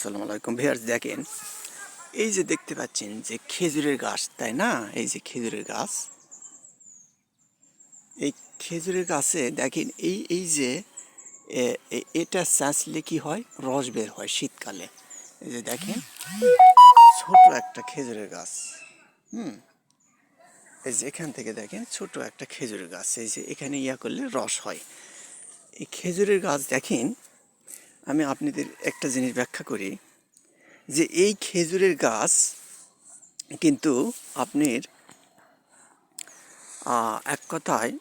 আসসালামু আলাইকুম ভিউয়ার্স, দেখেন এই যে দেখতে পাচ্ছেন যে খেজুরের গাছ, তাই না? এই যে খেজুরের গাছ, এই খেজুরের গাছে দেখেন এই যে এটা চাষলে কি হয়, রস বের হয় শীতকালে। এই যে দেখেন ছোট একটা খেজুরের গাছ, এই যে এখান থেকে দেখেন ছোট একটা খেজুরের গাছ, এই যে এখানে করলে রস হয়। এই খেজুরের গাছ দেখেন, আমি আপনাদের একটা জিনিস ব্যাখ্যা করি যে এই খেজুরের গাছ কিন্তু আপনার এক কথায়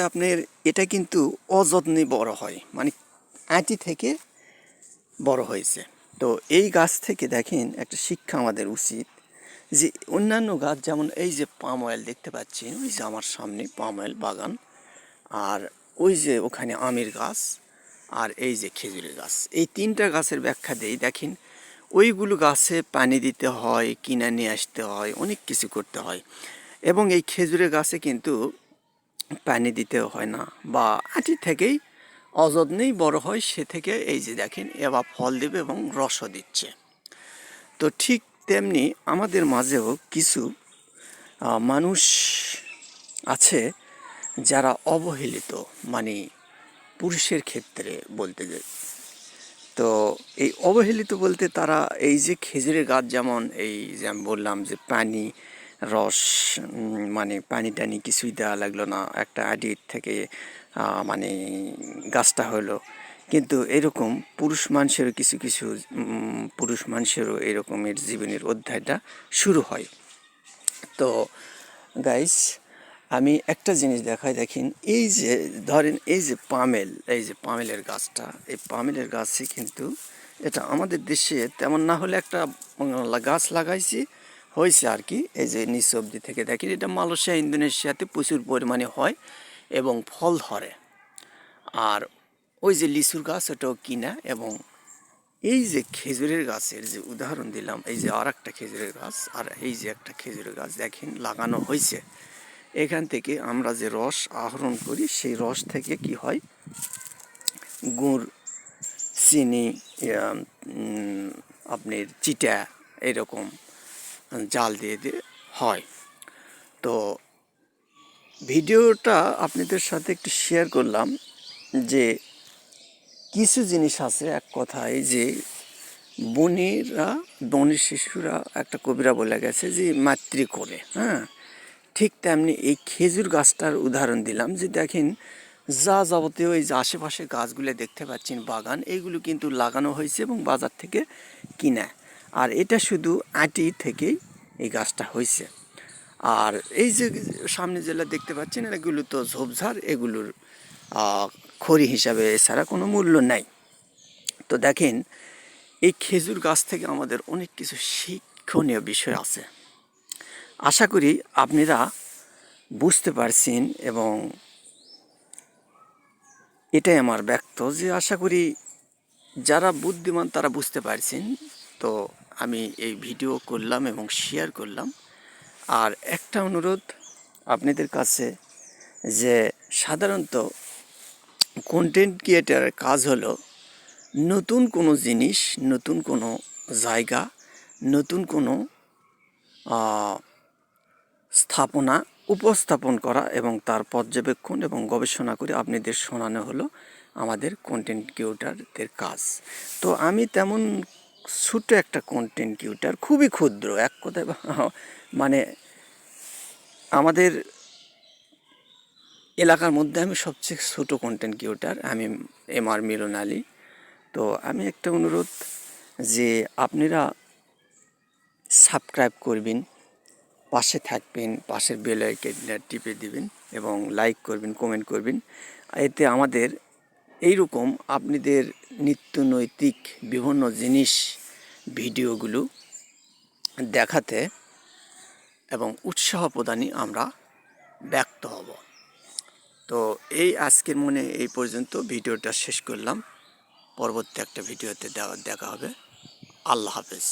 আপনার এটা কিন্তু অযত্নে বড় হয়, মানে আঁটি থেকে বড় হয়েছে। তো এই গাছ থেকে দেখেন একটা শিক্ষা আমাদের উচিত যে অন্যান্য গাছ যেমন এই যে পাম অয়েল দেখতে পাচ্ছেন, ওই যে আমার সামনে পাম অয়েল বাগান, আর ওই যে ওখানে আমের গাছ, আর এই যে খেজুরের গাছ, এই তিনটা গাছের ব্যাখ্যা দেই। দেখেন ওইগুলো গাছে পানি দিতে হয়, কিনে নিয়ে আসতে হয়, অনেক কিছু করতে হয়, এবং এই খেজুরের গাছে কিন্তু পানি দিতে হয় না, বা আঁটি থেকেই অযত্নেই বড় হয়, সে থেকে এই যে দেখেন এবার ফল দেবে এবং রসও দিচ্ছে। তো ঠিক তেমনি আমাদের মাঝেও কিছু মানুষ আছে যারা অবহেলিত, মানে পুরুষের ক্ষেত্রে বলতে যাই, তো এই অবহেলিত বলতে তারা এই যে খেজুরের গাছ, যেমন এই যে আমি বললাম যে পানি রস, মানে পানি টানি কিছুই দেওয়া লাগলো না, একটা আডির থেকে মানে গাছটা হলো। কিন্তু এরকম পুরুষ মানুষেরও কিছু কিছু পুরুষ মানুষেরও এরকমের জীবনের অধ্যায়টা শুরু হয়। তো গাইস, আমি একটা জিনিস দেখাই, দেখেন এই যে ধরেন এই যে পামেল, এই যে পামেলের গাছটা, এই পামেলের গাছে কিন্তু এটা আমাদের দেশে তেমন না হলে একটা গাছ লাগাইছি, হয়েছে আর কি। এই যে নিচ অব্দি থেকে দেখেন, এটা মালয়েশিয়া ইন্দোনেশিয়াতে প্রচুর পরিমাণে হয় এবং ফল ধরে। আর ওই যে লিচুর গাছ, ওটাও কিনা। এবং এই যে খেজুরের গাছের যে উদাহরণ দিলাম, এই যে আর একটা খেজুরের গাছ, আর এই যে একটা খেজুরের গাছ দেখেন লাগানো হয়েছে। এখান থেকে আমরা যে রস আহরণ করি, সেই রস থেকে কি হয়, গুড়, চিনি, আপনার চিটা, এরকম জাল দিয়ে দিয়ে হয়। তো ভিডিওটা আপনাদের সাথে একটু শেয়ার করলাম যে কিছু জিনিস আছে, এক কথায় যে বনের শিশুরা, একটা কবিরা বলে গেছে যে মাতৃ করে, হ্যাঁ, ঠিক তেমনি এই খেজুর গাছটার উদাহরণ দিলাম যে দেখেন যা যাবতীয় এই যে আশেপাশে গাছগুলো দেখতে পাচ্ছেন বাগান, এইগুলো কিন্তু লাগানো হয়েছে এবং বাজার থেকে কিনা। আর এটা শুধু আঁটি থেকেই এই গাছটা হয়েছে। আর এই যে সামনে যেগুলো দেখতে পাচ্ছেন, এগুলো তো ঝোপঝাড়, এগুলোর খড়ি হিসাবে এছাড়া কোনো মূল্য নাই। তো দেখেন এই খেজুর গাছ থেকে আমাদের অনেক কিছু শিক্ষণীয় বিষয় আছে। আশা করি আপনারা বুঝতে পারছেন, এবং এটাই আমার ব্যক্ত যে আশা করি যারা বুদ্ধিমান তারা বুঝতে পারছেন। তো আমি এই ভিডিও করলাম এবং শেয়ার করলাম। আর একটা অনুরোধ আপনাদের কাছে, যে সাধারণত কন্টেন্ট ক্রিয়েটারের কাজ হলো নতুন কোনো জিনিস, নতুন কোনো জায়গা, নতুন কোনো স্থাপনা উপস্থাপন করা এবং তার পর্যবেক্ষণ এবং গবেষণা করে আপনাদের শোনানো হলো আমাদের কন্টেন্ট ক্রিয়েটারদের কাজ। তো আমি তেমন ছোট একটা কন্টেন্ট ক্রিয়েটার, খুবই ক্ষুদ্র, এক কথায় মানে আমাদের এলাকার মধ্যে আমি সবচেয়ে ছোট কন্টেন্ট ক্রিয়েটার, আমি MR মিলন আলী। তো আমি একটা অনুরোধ যে আপনারা সাবস্ক্রাইব করবেন, পাশে থাকবেন, পাশের বেল আইকনটা টিপে দিবেন এবং লাইক করবেন, কমেন্ট করবেন। এতে আমাদের এইরকম আপনাদের নিত্য নৈতিক বিভিন্ন জিনিস ভিডিওগুলো দেখাতে এবং উৎসাহ প্রদানই আমরা ব্যক্ত হব। তো এই আজকের মনে এই পর্যন্ত ভিডিওটা শেষ করলাম। পরবর্তী একটা ভিডিওতে দেখা হবে। আল্লাহ হাফেজ।